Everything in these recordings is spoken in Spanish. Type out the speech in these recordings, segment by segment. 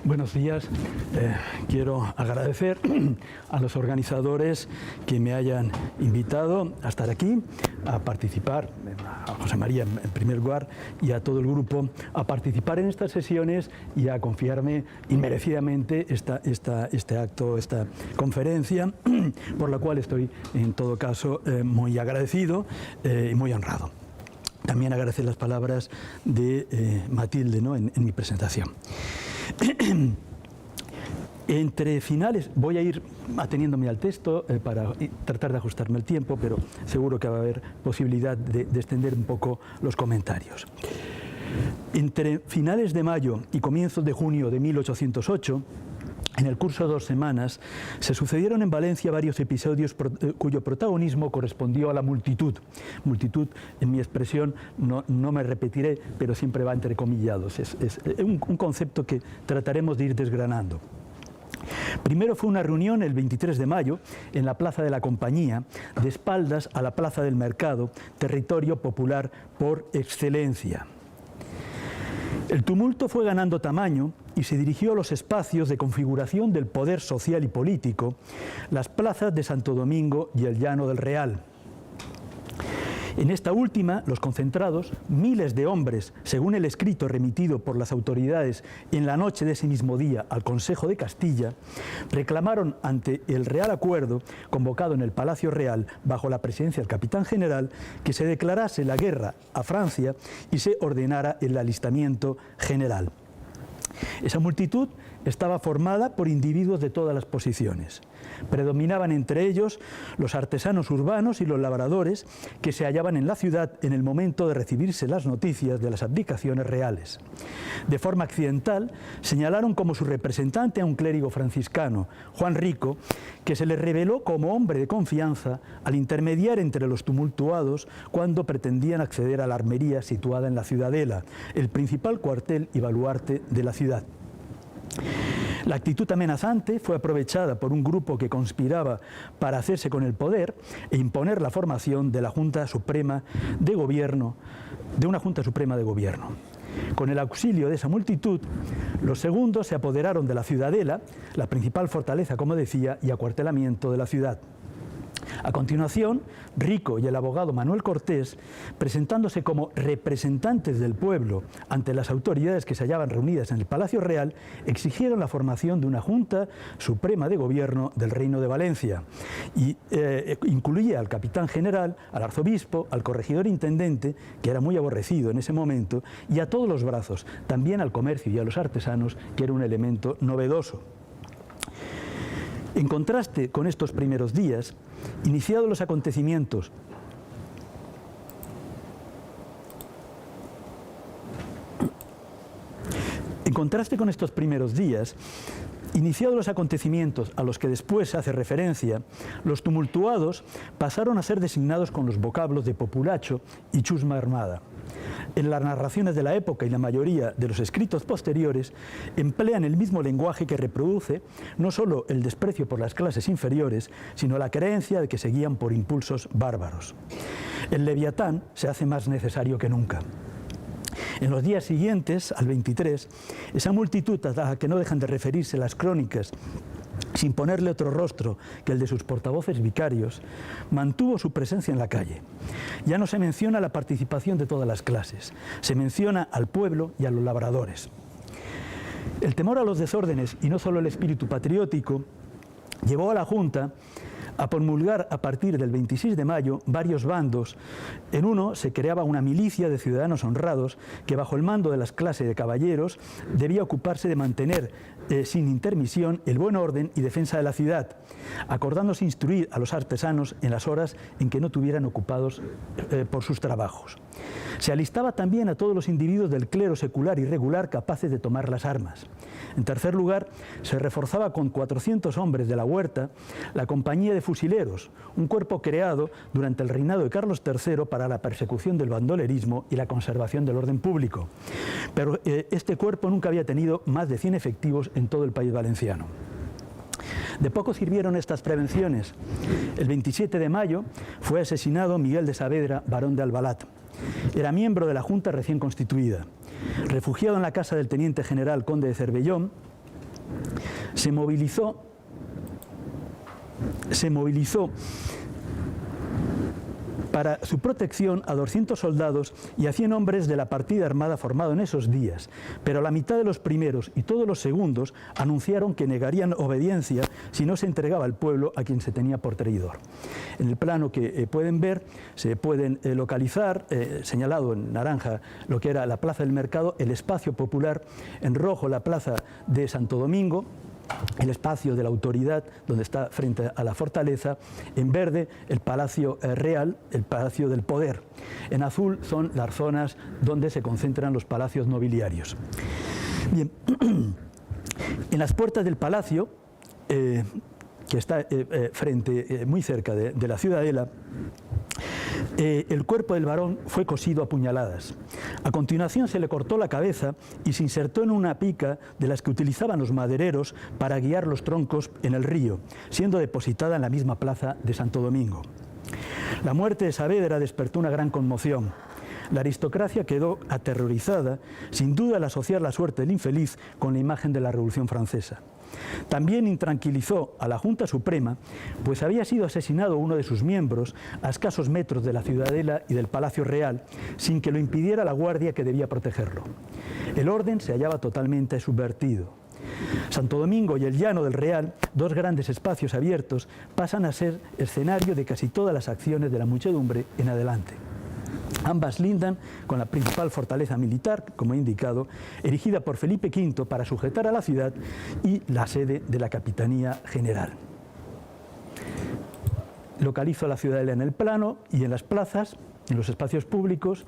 Buenos días. Quiero agradecer a los organizadores que me hayan invitado a estar aquí, a participar, a José María en primer lugar, y a todo el grupo, a participar en estas sesiones y a confiarme inmerecidamente este acto, esta conferencia, por la cual estoy en todo caso muy agradecido y muy honrado. También agradecer las palabras de Matilde, ¿no?, en mi presentación. Entre finales, voy a ir ateniéndome al texto para tratar de ajustarme el tiempo, pero seguro que va a haber posibilidad de extender un poco los comentarios. Entre finales de mayo y comienzos de junio de 1808, en el curso de 2 semanas, se sucedieron en Valencia varios episodios cuyo protagonismo correspondió a la multitud. Multitud, en mi expresión, no me repetiré, pero siempre va entrecomillados. Es un concepto que trataremos de ir desgranando. Primero fue una reunión el 23 de mayo en la Plaza de la Compañía, de espaldas a la Plaza del Mercado, territorio popular por excelencia. El tumulto fue ganando tamaño y se dirigió a los espacios de configuración del poder social y político, las plazas de Santo Domingo y el Llano del Real. En esta última, los concentrados, miles de hombres, según el escrito remitido por las autoridades en la noche de ese mismo día al Consejo de Castilla, reclamaron ante el Real Acuerdo, convocado en el Palacio Real bajo la presidencia del Capitán General, que se declarase la guerra a Francia y se ordenara el alistamiento general. Esa multitud estaba formada por individuos de todas las posiciones. Predominaban entre ellos los artesanos urbanos y los labradores que se hallaban en la ciudad en el momento de recibirse las noticias de las abdicaciones reales. De forma accidental, señalaron como su representante a un clérigo franciscano, Juan Rico, que se le reveló como hombre de confianza al intermediar entre los tumultuados cuando pretendían acceder a la armería situada en la Ciudadela, el principal cuartel y baluarte de la ciudad. La actitud amenazante fue aprovechada por un grupo que conspiraba para hacerse con el poder e imponer la formación de la Junta Suprema de Gobierno, de una Junta Suprema de Gobierno. Con el auxilio de esa multitud, los segundos se apoderaron de la Ciudadela, la principal fortaleza, como decía, y acuartelamiento de la ciudad. A continuación, Rico y el abogado Manuel Cortés, presentándose como representantes del pueblo ante las autoridades que se hallaban reunidas en el Palacio Real, exigieron la formación de una Junta Suprema de Gobierno del Reino de Valencia y incluía al capitán general, al arzobispo, al corregidor intendente, que era muy aborrecido en ese momento, y a todos los brazos, también al comercio y a los artesanos, que era un elemento novedoso. En contraste con estos primeros días, iniciados los acontecimientos a los que después se hace referencia, los tumultuados pasaron a ser designados con los vocablos de populacho y chusma armada. En las narraciones de la época y la mayoría de los escritos posteriores emplean el mismo lenguaje que reproduce no solo el desprecio por las clases inferiores, sino la creencia de que se guían por impulsos bárbaros. El Leviatán se hace más necesario que nunca. En los días siguientes, al 23, esa multitud a la que no dejan de referirse las crónicas, sin ponerle otro rostro que el de sus portavoces vicarios, mantuvo su presencia en la calle. Ya no se menciona la participación de todas las clases, se menciona al pueblo y a los labradores. El temor a los desórdenes, y no solo el espíritu patriótico, llevó a la Junta a promulgar a partir del 26 de mayo varios bandos. En uno se creaba una milicia de ciudadanos honrados que, bajo el mando de las clases de caballeros, debía ocuparse de mantener sin intermisión el buen orden y defensa de la ciudad, acordándose instruir a los artesanos en las horas en que no estuvieran ocupados por sus trabajos. Se alistaba también a todos los individuos del clero secular y regular capaces de tomar las armas. En tercer lugar, se reforzaba con 400 hombres de la Huerta la Compañía de Fusileros, un cuerpo creado durante el reinado de Carlos III para la persecución del bandolerismo y la conservación del orden público. Pero este cuerpo nunca había tenido más de 100 efectivos en todo el país valenciano. De poco sirvieron estas prevenciones. El 27 de mayo fue asesinado Miguel de Saavedra, barón de Albalat. Era miembro de la Junta recién constituida. refugiado en la casa del teniente general conde de Cervellón, se movilizó para su protección a 200 soldados y a 100 hombres de la partida armada formado en esos días, pero la mitad de los primeros y todos los segundos anunciaron que negarían obediencia si no se entregaba al pueblo a quien se tenía por traidor. En el plano que pueden ver, se pueden localizar, señalado en naranja, lo que era la Plaza del Mercado, el espacio popular, en rojo la Plaza de Santo Domingo, el espacio de la autoridad, donde está frente a la fortaleza, en verde el Palacio Real, el Palacio del Poder. En azul son las zonas donde se concentran los palacios nobiliarios. Bien, en las puertas del palacio, que está muy cerca de la ciudadela, el cuerpo del varón fue cosido a puñaladas. A continuación se le cortó la cabeza y se insertó en una pica de las que utilizaban los madereros para guiar los troncos en el río, siendo depositada en la misma plaza de Santo Domingo. La muerte de Saavedra despertó una gran conmoción. La aristocracia quedó aterrorizada, sin duda al asociar la suerte del infeliz con la imagen de la Revolución Francesa. También intranquilizó a la Junta Suprema, pues había sido asesinado uno de sus miembros a escasos metros de la Ciudadela y del Palacio Real, sin que lo impidiera la guardia que debía protegerlo. El orden se hallaba totalmente subvertido. Santo Domingo y el Llano del Real, dos grandes espacios abiertos, pasan a ser escenario de casi todas las acciones de la muchedumbre en adelante. Ambas lindan con la principal fortaleza militar, como he indicado, erigida por Felipe V para sujetar a la ciudad y la sede de la Capitanía General. Localizo la ciudadela en el plano y en las plazas, en los espacios públicos.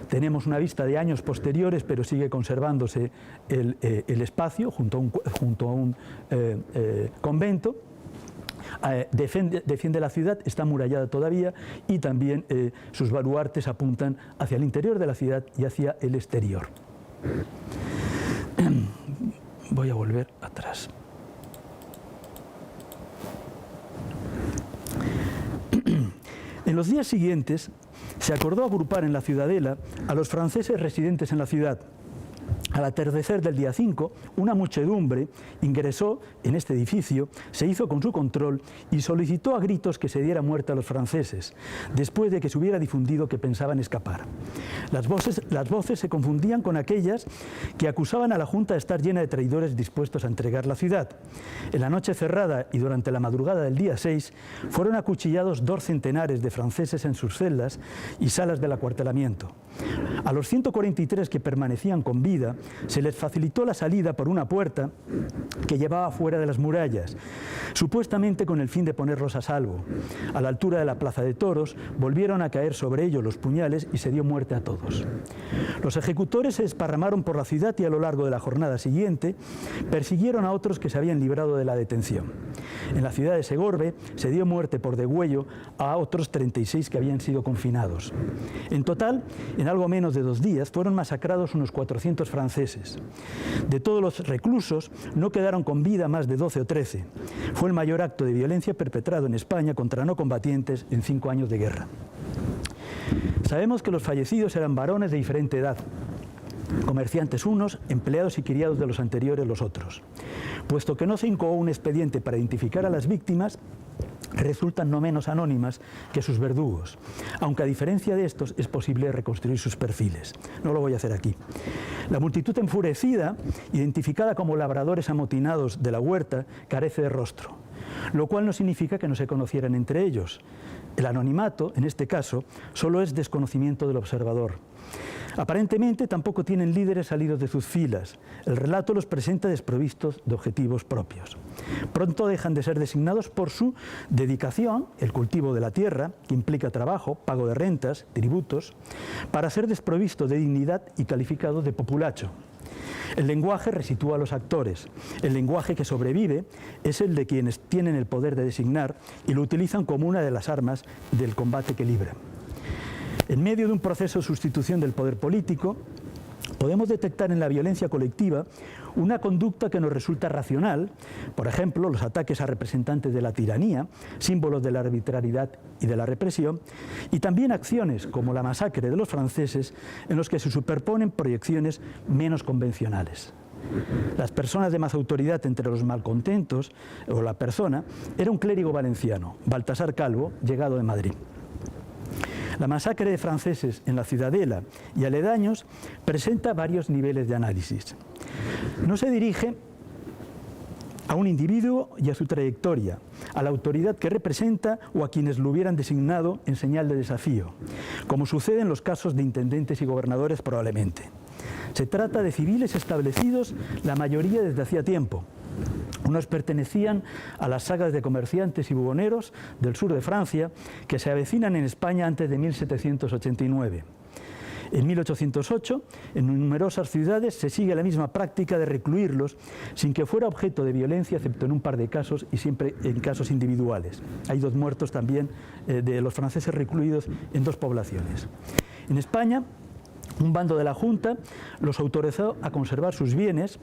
Tenemos una vista de años posteriores, pero sigue conservándose el espacio junto a un convento. Defiende la ciudad, está amurallada todavía y también sus baluartes apuntan hacia el interior de la ciudad y hacia el exterior. Voy a volver atrás. En los días siguientes se acordó agrupar en la ciudadela a los franceses residentes en la ciudad. Al atardecer del día 5, una muchedumbre ingresó en este edificio, se hizo con su control y solicitó a gritos que se diera muerte a los franceses, después de que se hubiera difundido que pensaban escapar. Las voces se confundían con aquellas que acusaban a la Junta de estar llena de traidores dispuestos a entregar la ciudad. En la noche cerrada y durante la madrugada del día 6, fueron acuchillados 2 centenares de franceses en sus celdas y salas del acuartelamiento. A los 143 que permanecían con vida, se les facilitó la salida por una puerta que llevaba fuera de las murallas, supuestamente con el fin de ponerlos a salvo. A la altura de la Plaza de Toros volvieron a caer sobre ellos los puñales y se dio muerte a todos. Los ejecutores se desparramaron por la ciudad y a lo largo de la jornada siguiente persiguieron a otros que se habían librado de la detención. En la ciudad de Segorbe se dio muerte por degüello a otros 36 que habían sido confinados. En total, en algo menos de 2 días, fueron masacrados unos 400 franceses. De todos los reclusos, no quedaron con vida más de 12 o 13. Fue el mayor acto de violencia perpetrado en España contra no combatientes en 5 años de guerra. Sabemos que los fallecidos eran varones de diferente edad, comerciantes unos, empleados y criados de los anteriores los otros. Puesto que no se incoó un expediente para identificar a las víctimas, resultan no menos anónimas que sus verdugos, aunque a diferencia de estos es posible reconstruir sus perfiles. No lo voy a hacer aquí. La multitud enfurecida, identificada como labradores amotinados de la huerta, carece de rostro, lo cual no significa que no se conocieran entre ellos. El anonimato, en este caso, solo es desconocimiento del observador. Aparentemente tampoco tienen líderes salidos de sus filas. El relato los presenta desprovistos de objetivos propios. Pronto dejan de ser designados por su dedicación, el cultivo de la tierra, que implica trabajo, pago de rentas, tributos, para ser desprovistos de dignidad y calificados de populacho. El lenguaje resitúa a los actores. El lenguaje que sobrevive es el de quienes tienen el poder de designar y lo utilizan como una de las armas del combate que libran. En medio de un proceso de sustitución del poder político, podemos detectar en la violencia colectiva una conducta que nos resulta racional, por ejemplo, los ataques a representantes de la tiranía, símbolos de la arbitrariedad y de la represión, y también acciones como la masacre de los franceses, en los que se superponen proyecciones menos convencionales. Las personas de más autoridad entre los malcontentos, o la persona, era un clérigo valenciano, Baltasar Calvo, llegado de Madrid. La masacre de franceses en la Ciudadela y aledaños presenta varios niveles de análisis. No se dirige a un individuo y a su trayectoria, a la autoridad que representa o a quienes lo hubieran designado en señal de desafío, como sucede en los casos de intendentes y gobernadores probablemente. Se trata de civiles establecidos, la mayoría desde hacía tiempo. Unos pertenecían a las sagas de comerciantes y buhoneros del sur de Francia que se avecinan en España antes de 1789. En 1808, en numerosas ciudades se sigue la misma práctica de recluirlos sin que fuera objeto de violencia, excepto en un par de casos y siempre en casos individuales. Hay 2 muertos también de los franceses recluidos en 2 poblaciones. En España, un bando de la Junta los autorizó a conservar sus bienes,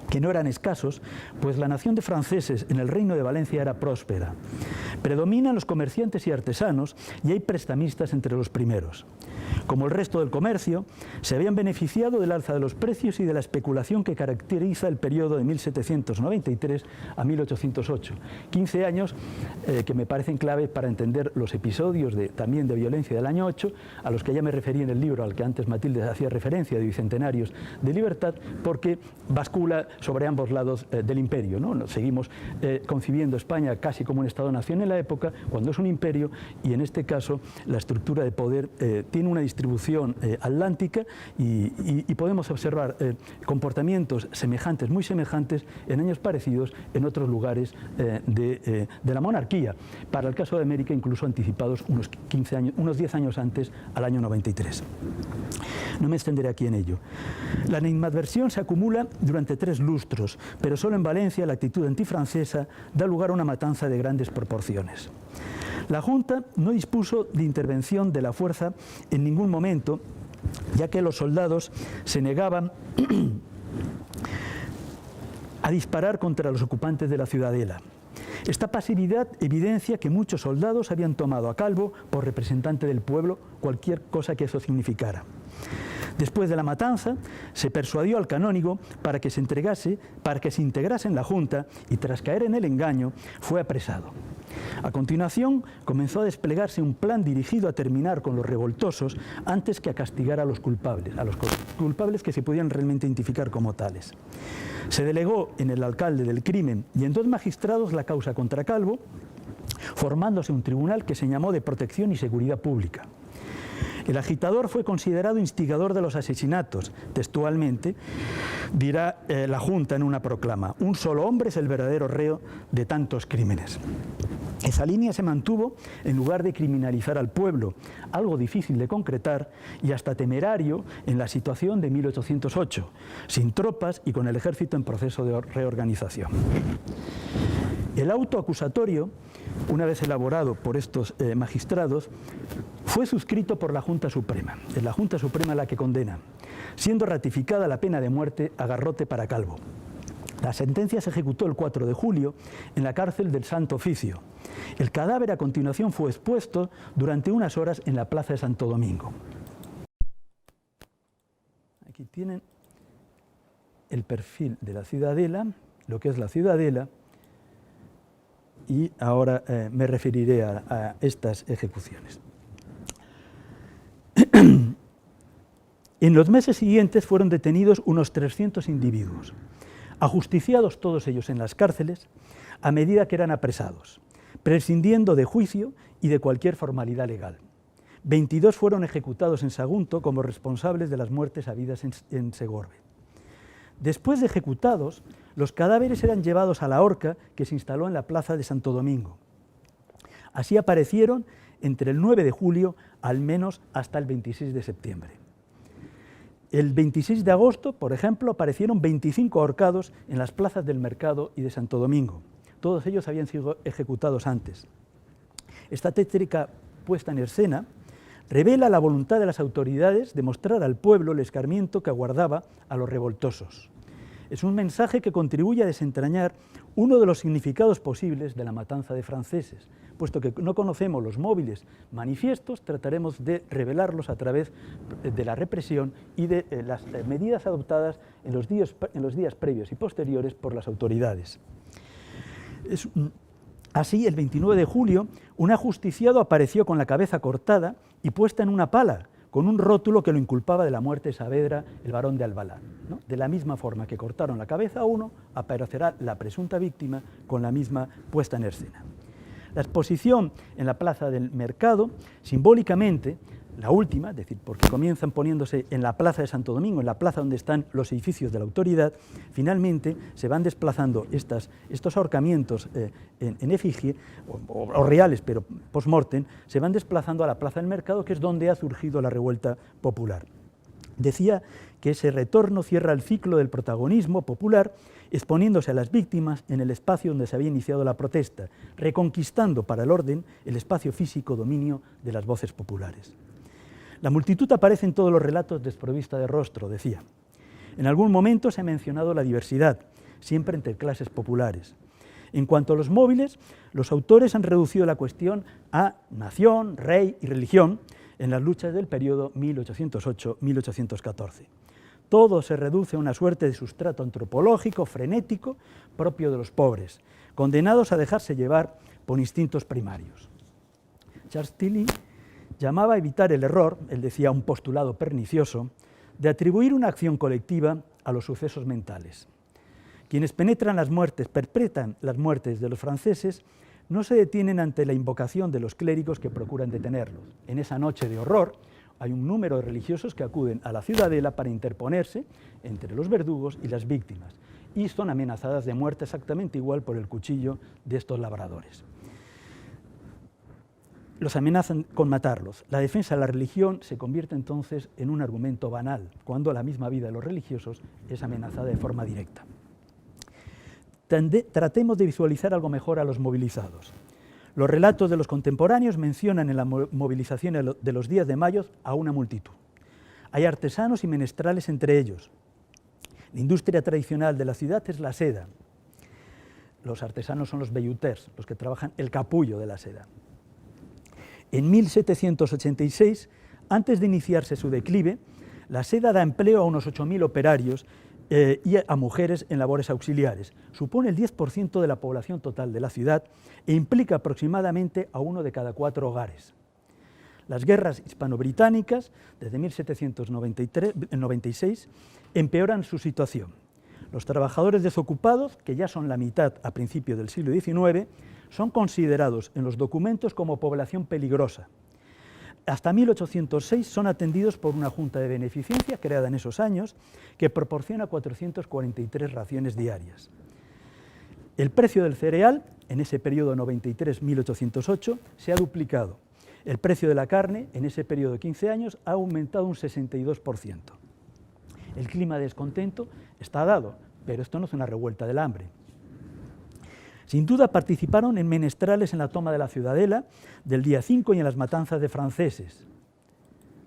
que no eran escasos, pues la nación de franceses en el Reino de Valencia era próspera. Predominan los comerciantes y artesanos y hay prestamistas entre los primeros. Como el resto del comercio, se habían beneficiado del alza de los precios y de la especulación que caracteriza el periodo de 1793 a 1808. 15 años que me parecen clave para entender los episodios también de violencia del año 8, a los que ya me referí en el libro al que antes Matilde hacía referencia, de Bicentenarios de Libertad, porque bascula sobre ambos lados del imperio, ¿no? Seguimos concibiendo España casi como un Estado-nación en la época, cuando es un imperio, y en este caso la estructura de poder tiene una distribución atlántica y podemos observar comportamientos semejantes, muy semejantes, en años parecidos en otros lugares de la monarquía. Para el caso de América, incluso anticipados unos 10 años antes, al año 93. No me extenderé aquí en ello. La animadversión se acumula durante 3 lustros, pero solo en Valencia la actitud antifrancesa da lugar a una matanza de grandes proporciones. La Junta no dispuso de intervención de la fuerza en ningún momento, ya que los soldados se negaban a disparar contra los ocupantes de la Ciudadela. Esta pasividad evidencia que muchos soldados habían tomado a Calvo por representante del pueblo, cualquier cosa que eso significara. Después de la matanza, se persuadió al canónigo para que se integrase en la Junta y, tras caer en el engaño, fue apresado. A continuación, comenzó a desplegarse un plan dirigido a terminar con los revoltosos antes que a castigar a los culpables que se podían realmente identificar como tales. Se delegó en el alcalde del crimen y en 2 magistrados la causa contra Calvo, formándose un tribunal que se llamó de Protección y Seguridad Pública. El agitador fue considerado instigador de los asesinatos. Textualmente, dirá la Junta en una proclama: un solo hombre es el verdadero reo de tantos crímenes. Esa línea se mantuvo en lugar de criminalizar al pueblo, algo difícil de concretar y hasta temerario en la situación de 1808, sin tropas y con el ejército en proceso de reorganización. El auto acusatorio, una vez elaborado por estos magistrados, fue suscrito por la Junta Suprema. Es la Junta Suprema la que condena, siendo ratificada la pena de muerte a garrote para Calvo. La sentencia se ejecutó el 4 de julio en la cárcel del Santo Oficio. El cadáver a continuación fue expuesto durante unas horas en la plaza de Santo Domingo. Aquí tienen el perfil de la Ciudadela, lo que es la Ciudadela, y ahora me referiré a estas ejecuciones. En los meses siguientes fueron detenidos unos 300 individuos, ajusticiados todos ellos en las cárceles a medida que eran apresados, prescindiendo de juicio y de cualquier formalidad legal. 22 fueron ejecutados en Sagunto como responsables de las muertes habidas en Segorbe. Después de ejecutados, los cadáveres eran llevados a la horca que se instaló en la plaza de Santo Domingo. Así aparecieron entre el 9 de julio al menos hasta el 26 de septiembre. El 26 de agosto, por ejemplo, aparecieron 25 ahorcados en las plazas del Mercado y de Santo Domingo. Todos ellos habían sido ejecutados antes. Esta tétrica puesta en escena revela la voluntad de las autoridades de mostrar al pueblo el escarmiento que aguardaba a los revoltosos. Es un mensaje que contribuye a desentrañar uno de los significados posibles de la matanza de franceses. Puesto que no conocemos los móviles manifiestos, trataremos de revelarlos a través de la represión y de las medidas adoptadas en los días previos y posteriores por las autoridades. Así, el 29 de julio, un ajusticiado apareció con la cabeza cortada y puesta en una pala, con un rótulo que lo inculpaba de la muerte de Saavedra, el barón de Albalá, ¿no? De la misma forma que cortaron la cabeza a uno, aparecerá la presunta víctima con la misma puesta en escena. La exposición en la plaza del Mercado, simbólicamente, la última, es decir, porque comienzan poniéndose en la plaza de Santo Domingo, en la plaza donde están los edificios de la autoridad, finalmente se van desplazando estos ahorcamientos en efigie, o reales, pero post-mortem, se van desplazando a la plaza del Mercado, que es donde ha surgido la revuelta popular. Decía que ese retorno cierra el ciclo del protagonismo popular, exponiéndose a las víctimas en el espacio donde se había iniciado la protesta, reconquistando para el orden el espacio físico dominio de las voces populares. La multitud aparece en todos los relatos desprovista de rostro, decía. En algún momento se ha mencionado la diversidad, siempre entre clases populares. En cuanto a los móviles, los autores han reducido la cuestión a nación, rey y religión en las luchas del periodo 1808-1814. Todo se reduce a una suerte de sustrato antropológico, frenético, propio de los pobres, condenados a dejarse llevar por instintos primarios. Charles Tilly llamaba a evitar el error, él decía un postulado pernicioso, de atribuir una acción colectiva a los sucesos mentales. Quienes perpetran las muertes de los franceses no se detienen ante la invocación de los clérigos que procuran detenerlos. En esa noche de horror hay un número de religiosos que acuden a la ciudadela para interponerse entre los verdugos y las víctimas, y son amenazadas de muerte exactamente igual por el cuchillo de estos labradores. Los amenazan con matarlos. La defensa de la religión se convierte entonces en un argumento banal, cuando la misma vida de los religiosos es amenazada de forma directa. Tratemos de visualizar algo mejor a los movilizados. Los relatos de los contemporáneos mencionan en la movilización de los días de mayo a una multitud. Hay artesanos y menestrales entre ellos. La industria tradicional de la ciudad es la seda. Los artesanos son los velluters, los que trabajan el capullo de la seda. En 1786, antes de iniciarse su declive, la seda da empleo a unos 8.000 operarios y a mujeres en labores auxiliares. Supone el 10% de la población total de la ciudad e implica aproximadamente a 1 de cada 4 hogares. Las guerras hispano-británicas, desde 1796, empeoran su situación. Los trabajadores desocupados, que ya son la mitad a principios del siglo XIX, son considerados en los documentos como población peligrosa. Hasta 1806 son atendidos por una junta de beneficencia creada en esos años que proporciona 443 raciones diarias. El precio del cereal, en ese periodo 93-1808, se ha duplicado. El precio de la carne, en ese periodo de 15 años, ha aumentado un 62%. El clima de descontento está dado, pero esto no es una revuelta del hambre. Sin duda participaron en menestrales en la toma de la Ciudadela del día 5 y en las matanzas de franceses.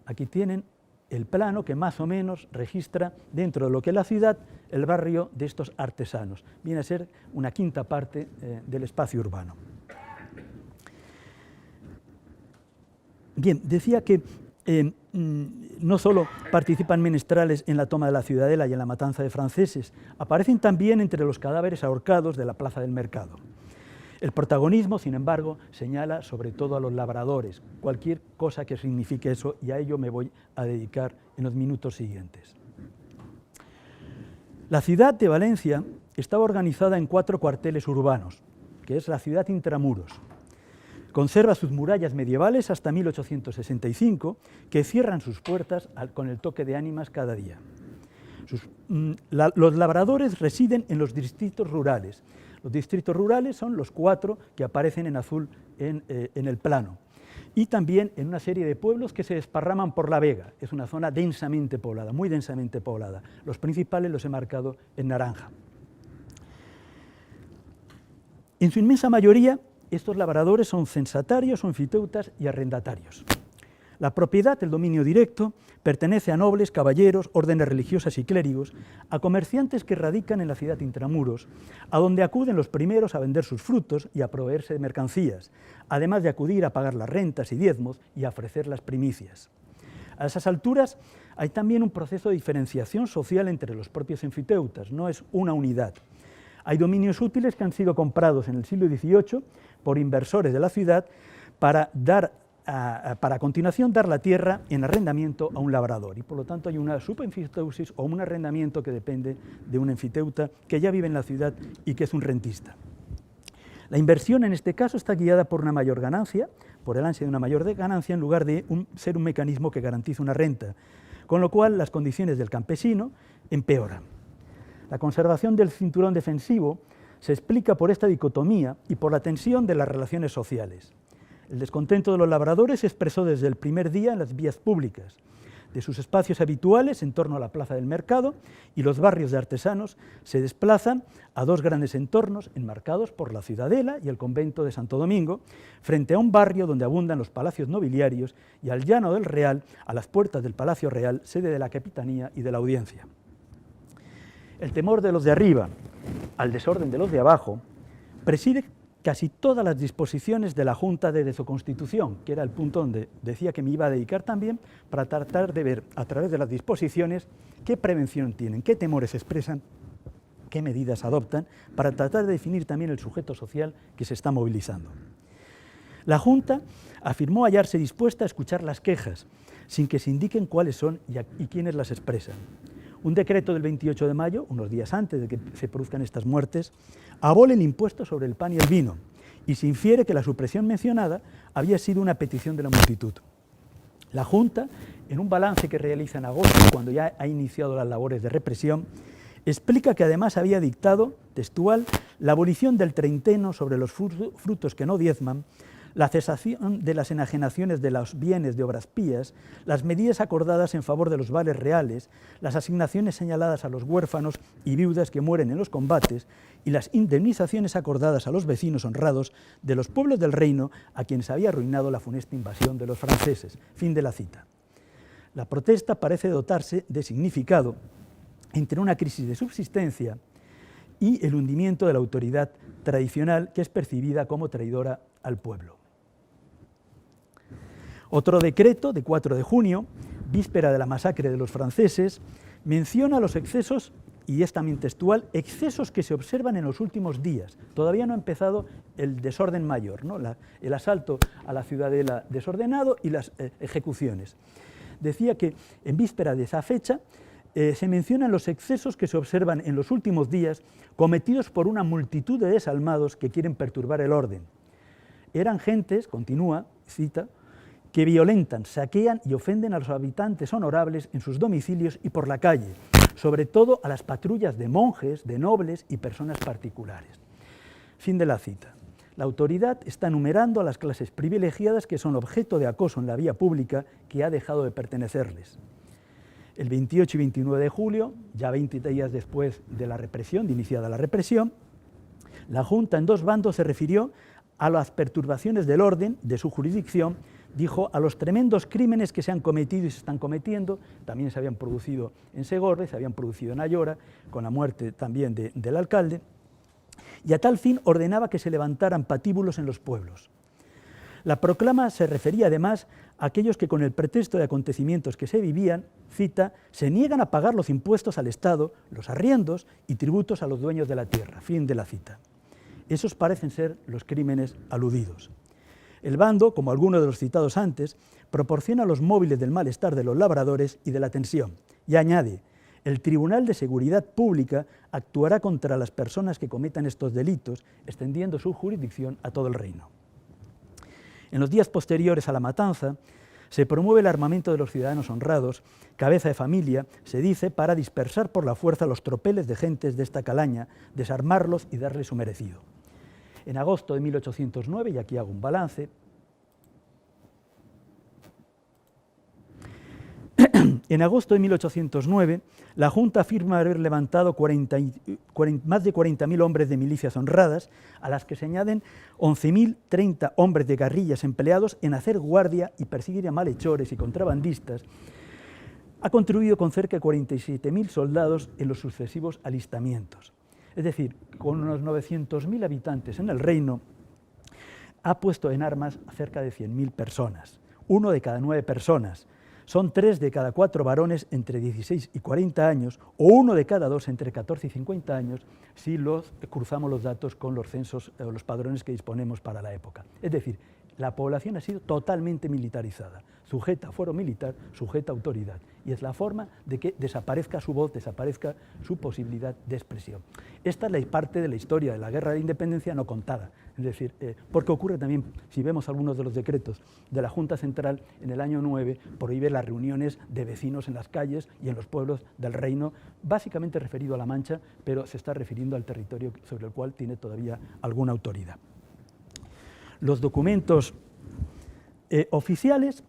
Aquí tienen el plano que más o menos registra dentro de lo que es la ciudad el barrio de estos artesanos. Viene a ser una quinta parte del espacio urbano. Bien, decía que no solo participan menestrales en la toma de la Ciudadela y en la matanza de franceses, aparecen también entre los cadáveres ahorcados de la plaza del Mercado. El protagonismo, sin embargo, señala sobre todo a los labradores, cualquier cosa que signifique eso, y a ello me voy a dedicar en los minutos siguientes. La ciudad de Valencia estaba organizada en 4 cuarteles urbanos, que es la ciudad intramuros. Conserva sus murallas medievales hasta 1865, que cierran sus puertas con el toque de ánimas cada día. Los labradores residen en los distritos rurales. Los distritos rurales son los 4 que aparecen en azul en el plano. Y también en una serie de pueblos que se desparraman por la Vega. Es una zona densamente poblada, muy densamente poblada. Los principales los he marcado en naranja. En su inmensa mayoría, estos labradores son censatarios, anfiteutas y arrendatarios. La propiedad, el dominio directo, pertenece a nobles, caballeros, órdenes religiosas y clérigos, a comerciantes que radican en la ciudad intramuros, a donde acuden los primeros a vender sus frutos y a proveerse de mercancías, además de acudir a pagar las rentas y diezmos y a ofrecer las primicias. A esas alturas hay también un proceso de diferenciación social entre los propios enfiteutas, no es una unidad. Hay dominios útiles que han sido comprados en el siglo XVIII por inversores de la ciudad para a continuación dar la tierra en arrendamiento a un labrador, y por lo tanto hay una subenfiteusis o un arrendamiento que depende de un enfiteuta que ya vive en la ciudad y que es un rentista. La inversión en este caso está guiada por una mayor ganancia, por el ansia de una mayor ganancia, en lugar de ser un mecanismo que garantiza una renta, con lo cual las condiciones del campesino empeoran. La conservación del cinturón defensivo se explica por esta dicotomía y por la tensión de las relaciones sociales. El descontento de los labradores se expresó desde el primer día en las vías públicas, de sus espacios habituales en torno a la plaza del mercado, y los barrios de artesanos se desplazan a dos grandes entornos enmarcados por la Ciudadela y el convento de Santo Domingo, frente a un barrio donde abundan los palacios nobiliarios, y al llano del Real, a las puertas del Palacio Real, sede de la Capitanía y de la Audiencia. El temor de los de arriba al desorden de los de abajo preside casi todas las disposiciones de la Junta de Desoconstitución, que era el punto donde decía que me iba a dedicar también, para tratar de ver a través de las disposiciones qué prevención tienen, qué temores expresan, qué medidas adoptan, para tratar de definir también el sujeto social que se está movilizando. La Junta afirmó hallarse dispuesta a escuchar las quejas, sin que se indiquen cuáles son y quiénes las expresan. Un decreto del 28 de mayo, unos días antes de que se produzcan estas muertes, abole el impuesto sobre el pan y el vino, y se infiere que la supresión mencionada había sido una petición de la multitud. La Junta, en un balance que realiza en agosto, cuando ya ha iniciado las labores de represión, explica que además había dictado, textual, la abolición del treinteno sobre los frutos que no diezman, la cesación de las enajenaciones de los bienes de obras pías, las medidas acordadas en favor de los vales reales, las asignaciones señaladas a los huérfanos y viudas que mueren en los combates y las indemnizaciones acordadas a los vecinos honrados de los pueblos del reino a quienes había arruinado la funesta invasión de los franceses. Fin de la cita. La protesta parece dotarse de significado entre una crisis de subsistencia y el hundimiento de la autoridad tradicional, que es percibida como traidora al pueblo. Otro decreto, de 4 de junio, víspera de la masacre de los franceses, menciona los excesos, y es también textual, excesos que se observan en los últimos días. Todavía no ha empezado el desorden mayor, ¿no? El asalto a la ciudadela desordenado y las ejecuciones. Decía que en víspera de esa fecha se mencionan los excesos que se observan en los últimos días cometidos por una multitud de desalmados que quieren perturbar el orden. Eran gentes, continúa, cita, que violentan, saquean y ofenden a los habitantes honorables en sus domicilios y por la calle, sobre todo a las patrullas de monjes, de nobles y personas particulares. Fin de la cita. La autoridad está enumerando a las clases privilegiadas que son objeto de acoso en la vía pública que ha dejado de pertenecerles. El 28 y 29 de julio, ya 20 días después de la represión, de iniciada la represión, la Junta en dos bandos se refirió a las perturbaciones del orden de su jurisdicción, dijo a los tremendos crímenes que se han cometido y se están cometiendo, también se habían producido en Segorbe, se habían producido en Ayora, con la muerte también del alcalde, y a tal fin ordenaba que se levantaran patíbulos en los pueblos. La proclama se refería además a aquellos que con el pretexto de acontecimientos que se vivían, cita, se niegan a pagar los impuestos al Estado, los arriendos y tributos a los dueños de la tierra. Fin de la cita. Esos parecen ser los crímenes aludidos. El bando, como algunos de los citados antes, proporciona los móviles del malestar de los labradores y de la tensión, y añade, el Tribunal de Seguridad Pública actuará contra las personas que cometan estos delitos, extendiendo su jurisdicción a todo el reino. En los días posteriores a la matanza, se promueve el armamento de los ciudadanos honrados, cabeza de familia, se dice, para dispersar por la fuerza los tropeles de gentes de esta calaña, desarmarlos y darles su merecido. En agosto de 1809, y aquí hago un balance, En agosto de 1809, la Junta afirma haber levantado más de 40.000 hombres de milicias honradas, a las que se añaden 11.030 hombres de guerrillas empleados en hacer guardia y perseguir a malhechores y contrabandistas. Ha contribuido con cerca de 47.000 soldados en los sucesivos alistamientos. Es decir, con unos 900.000 habitantes en el reino, ha puesto en armas a cerca de 100.000 personas, 1 de cada 9 personas. Son 3 de cada 4 varones entre 16 y 40 años, o 1 de cada 2 entre 14 y 50 años, si cruzamos los datos con los censos o los padrones que disponemos para la época. Es decir, la población ha sido totalmente militarizada, sujeta a fuero militar, sujeta a autoridad, y es la forma de que desaparezca su voz, desaparezca su posibilidad de expresión. Esta es la parte de la historia de la Guerra de Independencia no contada, es decir, porque ocurre también, si vemos algunos de los decretos de la Junta Central, en el año 9 prohíbe las reuniones de vecinos en las calles y en los pueblos del reino, básicamente referido a La Mancha, pero se está refiriendo al territorio sobre el cual tiene todavía alguna autoridad. Los documentos oficiales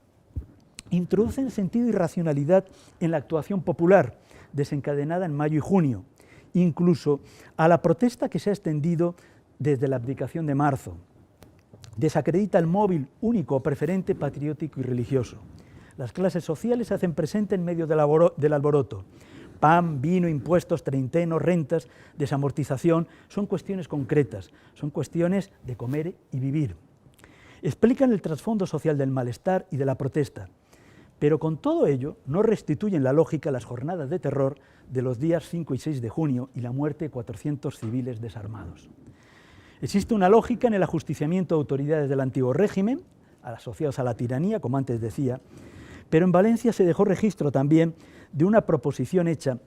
introducen sentido y racionalidad en la actuación popular, desencadenada en mayo y junio, incluso a la protesta que se ha extendido desde la abdicación de marzo. Desacredita el móvil único, preferente, patriótico y religioso. Las clases sociales se hacen presentes en medio del alboroto. Pan, vino, impuestos, treintenos, rentas, desamortización, son cuestiones concretas, son cuestiones de comer y vivir. Explican el trasfondo social del malestar y de la protesta, pero con todo ello no restituyen la lógica a las jornadas de terror de los días 5 y 6 de junio y la muerte de 400 civiles desarmados. Existe una lógica en el ajusticiamiento de autoridades del antiguo régimen, asociados a la tiranía, como antes decía, pero en Valencia se dejó registro también de una proposición hecha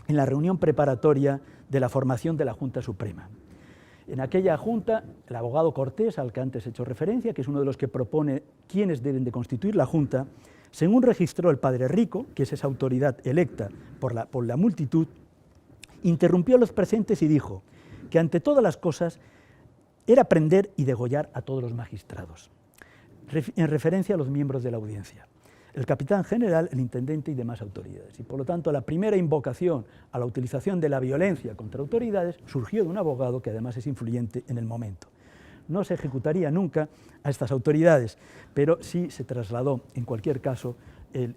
en la reunión preparatoria de la formación de la Junta Suprema. En aquella Junta, el abogado Cortés, al que antes he hecho referencia, que es uno de los que propone quiénes deben de constituir la Junta, según registró el padre Rico, que es esa autoridad electa por la multitud, interrumpió a los presentes y dijo que ante todas las cosas era prender y degollar a todos los magistrados, en referencia a los miembros de la audiencia, el capitán general, el intendente y demás autoridades. Y por lo tanto, la primera invocación a la utilización de la violencia contra autoridades surgió de un abogado que además es influyente en el momento. No se ejecutaría nunca a estas autoridades, pero sí se trasladó, en cualquier caso,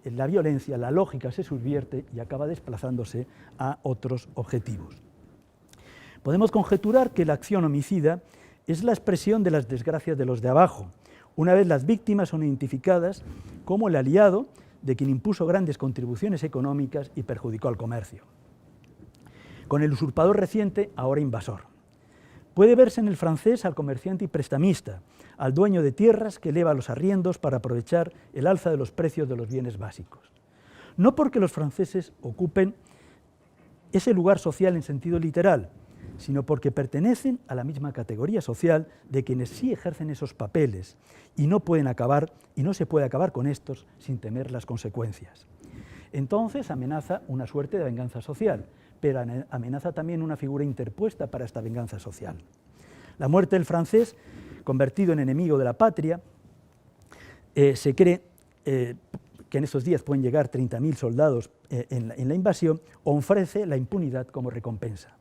la violencia, la lógica se subvierte y acaba desplazándose a otros objetivos. Podemos conjeturar que la acción homicida es la expresión de las desgracias de los de abajo, una vez las víctimas son identificadas como el aliado de quien impuso grandes contribuciones económicas y perjudicó al comercio. Con el usurpador reciente, ahora invasor. Puede verse en el francés al comerciante y prestamista, al dueño de tierras que eleva los arriendos para aprovechar el alza de los precios de los bienes básicos. No porque los franceses ocupen ese lugar social en sentido literal, sino porque pertenecen a la misma categoría social de quienes sí ejercen esos papeles y no se puede acabar con estos sin temer las consecuencias. Entonces amenaza una suerte de venganza social, pero amenaza también una figura interpuesta para esta venganza social. La muerte del francés, convertido en enemigo de la patria, se cree que en estos días pueden llegar 30.000 soldados en la invasión, ofrece la impunidad como recompensa.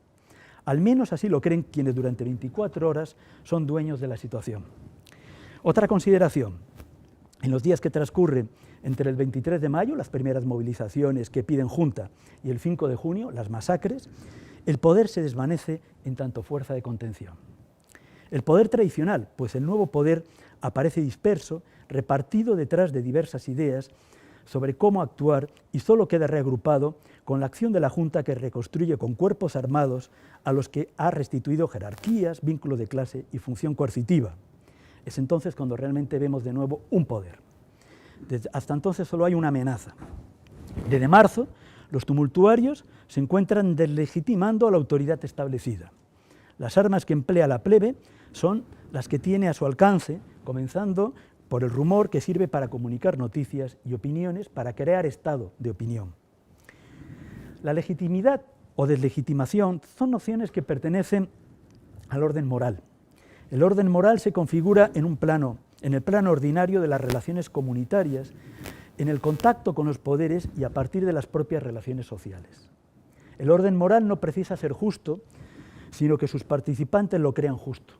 Al menos así lo creen quienes durante 24 horas son dueños de la situación. Otra consideración, en los días que transcurren entre el 23 de mayo, las primeras movilizaciones que piden junta, y el 5 de junio, las masacres, el poder se desvanece en tanto fuerza de contención. El poder tradicional, pues el nuevo poder aparece disperso, repartido detrás de diversas ideas sobre cómo actuar y solo queda reagrupado con la acción de la Junta que reconstruye con cuerpos armados a los que ha restituido jerarquías, vínculos de clase y función coercitiva. Es entonces cuando realmente vemos de nuevo un poder. Hasta entonces solo hay una amenaza. Desde marzo, los tumultuarios se encuentran deslegitimando a la autoridad establecida. Las armas que emplea la plebe son las que tiene a su alcance, comenzando por el rumor que sirve para comunicar noticias y opiniones, para crear estado de opinión. La legitimidad o deslegitimación son nociones que pertenecen al orden moral. El orden moral se configura en el plano ordinario de las relaciones comunitarias en el contacto con los poderes y a partir de las propias relaciones sociales. El orden moral no precisa ser justo, sino que sus participantes lo crean justo.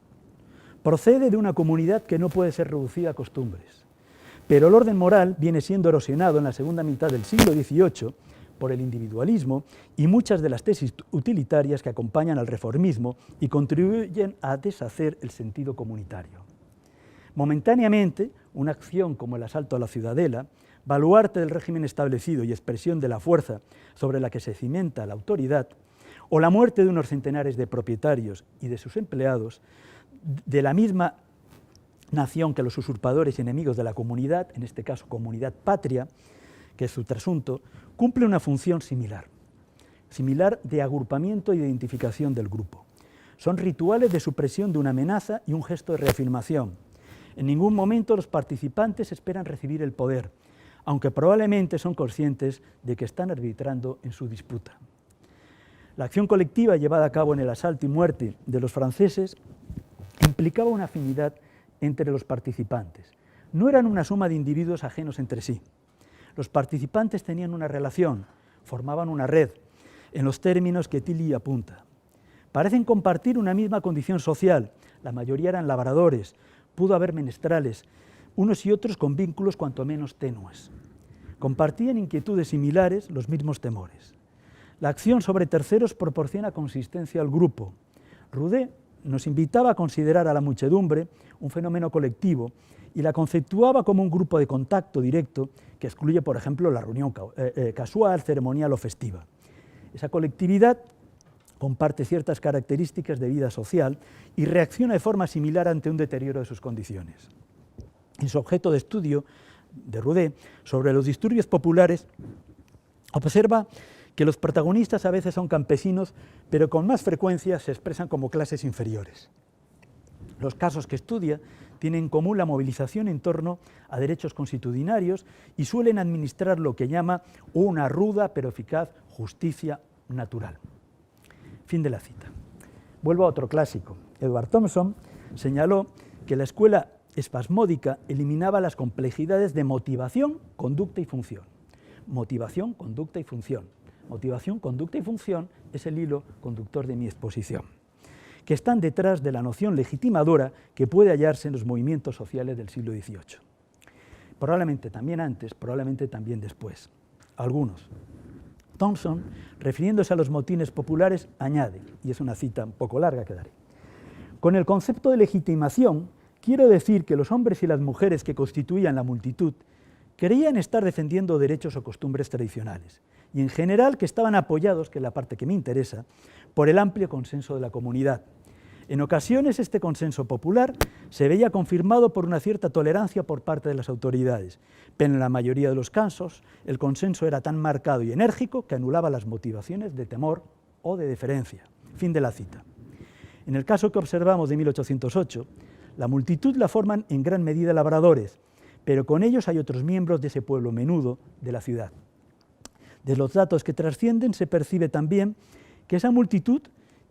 Procede de una comunidad que no puede ser reducida a costumbres. Pero el orden moral viene siendo erosionado en la segunda mitad del siglo XVIII por el individualismo y muchas de las tesis utilitarias que acompañan al reformismo y contribuyen a deshacer el sentido comunitario. Momentáneamente, una acción como el asalto a la Ciudadela, baluarte del régimen establecido y expresión de la fuerza sobre la que se cimenta la autoridad, o la muerte de unos centenares de propietarios y de sus empleados, de la misma nación que los usurpadores y enemigos de la comunidad, en este caso comunidad patria, que es su trasunto, cumple una función similar de agrupamiento e identificación del grupo. Son rituales de supresión de una amenaza y un gesto de reafirmación. En ningún momento los participantes esperan recibir el poder, aunque probablemente son conscientes de que están arbitrando en su disputa. La acción colectiva llevada a cabo en el asalto y muerte de los franceses implicaba una afinidad entre los participantes. No eran una suma de individuos ajenos entre sí. Los participantes tenían una relación, formaban una red, en los términos que Tilly apunta. Parecen compartir una misma condición social, la mayoría eran labradores, pudo haber menestrales, unos y otros con vínculos cuanto menos tenues. Compartían inquietudes similares, los mismos temores. La acción sobre terceros proporciona consistencia al grupo. Roudet nos invitaba a considerar a la muchedumbre un fenómeno colectivo y la conceptuaba como un grupo de contacto directo que excluye, por ejemplo, la reunión casual, ceremonial o festiva. Esa colectividad comparte ciertas características de vida social y reacciona de forma similar ante un deterioro de sus condiciones. En su objeto de estudio de Roudet sobre los disturbios populares, observa que los protagonistas a veces son campesinos, pero con más frecuencia se expresan como clases inferiores. Los casos que estudia tienen en común la movilización en torno a derechos consuetudinarios y suelen administrar lo que llama una ruda pero eficaz justicia natural. Fin de la cita. Vuelvo a otro clásico. Edward Thompson señaló que la escuela espasmódica eliminaba las complejidades de motivación, conducta y función. Motivación, conducta y función. Motivación, conducta y función es el hilo conductor de mi exposición, que están detrás de la noción legitimadora que puede hallarse en los movimientos sociales del siglo XVIII. Probablemente también antes, probablemente también después. Algunos. Thompson, refiriéndose a los motines populares, añade, y es una cita un poco larga que daré: con el concepto de legitimación, quiero decir que los hombres y las mujeres que constituían la multitud creían estar defendiendo derechos o costumbres tradicionales, y en general que estaban apoyados, que es la parte que me interesa, por el amplio consenso de la comunidad. En ocasiones este consenso popular se veía confirmado por una cierta tolerancia por parte de las autoridades, pero en la mayoría de los casos el consenso era tan marcado y enérgico que anulaba las motivaciones de temor o de deferencia. Fin de la cita. En el caso que observamos de 1808, la multitud la forman en gran medida labradores, pero con ellos hay otros miembros de ese pueblo menudo de la ciudad. De los datos que trascienden se percibe también que esa multitud,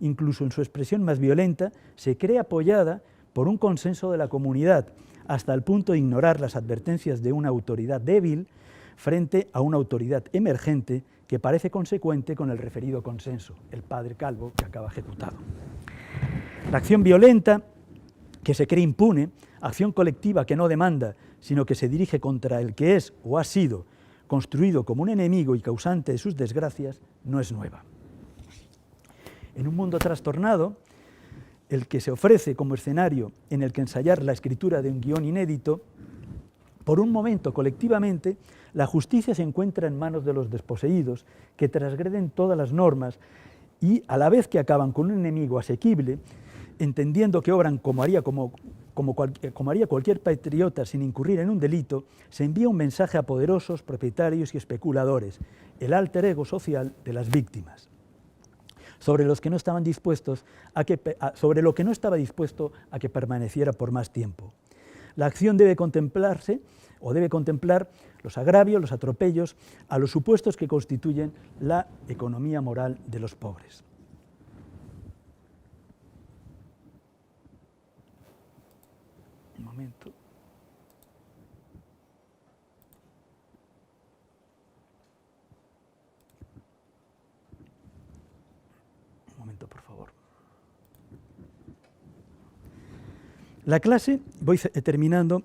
incluso en su expresión más violenta, se cree apoyada por un consenso de la comunidad, hasta el punto de ignorar las advertencias de una autoridad débil frente a una autoridad emergente que parece consecuente con el referido consenso, el padre Calvo, que acaba ejecutado. La acción violenta, que se cree impune, acción colectiva que no demanda, sino que se dirige contra el que es o ha sido construido como un enemigo y causante de sus desgracias, no es nueva. En un mundo trastornado, el que se ofrece como escenario en el que ensayar la escritura de un guión inédito, por un momento, colectivamente, la justicia se encuentra en manos de los desposeídos, que transgreden todas las normas y, a la vez que acaban con un enemigo asequible, entendiendo que obran como haría cualquier patriota sin incurrir en un delito, se envía un mensaje a poderosos, propietarios y especuladores, el alter ego social de las víctimas, sobre lo que no estaba dispuesto a que permaneciera por más tiempo. La acción debe contemplar los agravios, los atropellos a los supuestos que constituyen la economía moral de los pobres. Un momento. momento, por favor. La clase, voy terminando,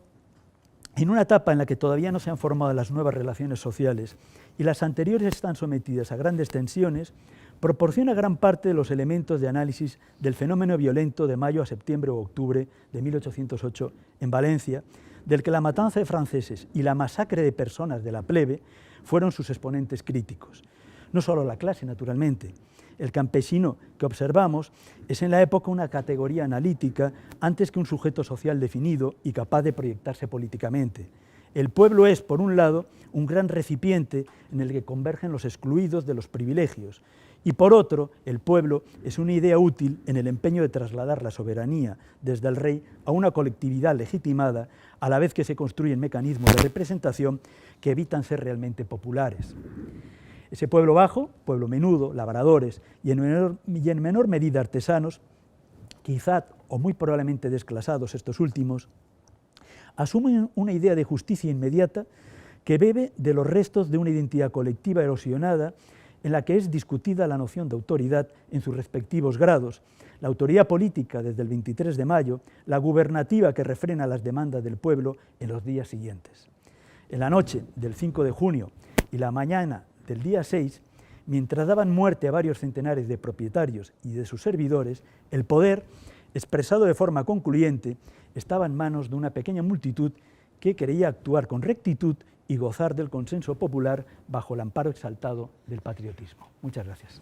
en una etapa en la que todavía no se han formado las nuevas relaciones sociales y las anteriores están sometidas a grandes tensiones, proporciona gran parte de los elementos de análisis del fenómeno violento de mayo a septiembre o octubre de 1808 en Valencia, del que la matanza de franceses y la masacre de personas de la plebe fueron sus exponentes críticos. No solo la clase, naturalmente. El campesino que observamos es en la época una categoría analítica antes que un sujeto social definido y capaz de proyectarse políticamente. El pueblo es, por un lado, un gran recipiente en el que convergen los excluidos de los privilegios, y por otro, el pueblo es una idea útil en el empeño de trasladar la soberanía desde el rey a una colectividad legitimada, a la vez que se construyen mecanismos de representación que evitan ser realmente populares. Ese pueblo bajo, pueblo menudo, labradores y en menor medida artesanos, quizá o muy probablemente desclasados estos últimos, asumen una idea de justicia inmediata que bebe de los restos de una identidad colectiva erosionada en la que es discutida la noción de autoridad en sus respectivos grados, la autoridad política desde el 23 de mayo, la gubernativa que refrena las demandas del pueblo en los días siguientes. En la noche del 5 de junio y la mañana del día 6, mientras daban muerte a varios centenares de propietarios y de sus servidores, el poder, expresado de forma concluyente, estaba en manos de una pequeña multitud que quería actuar con rectitud y gozar del consenso popular bajo el amparo exaltado del patriotismo. Muchas gracias.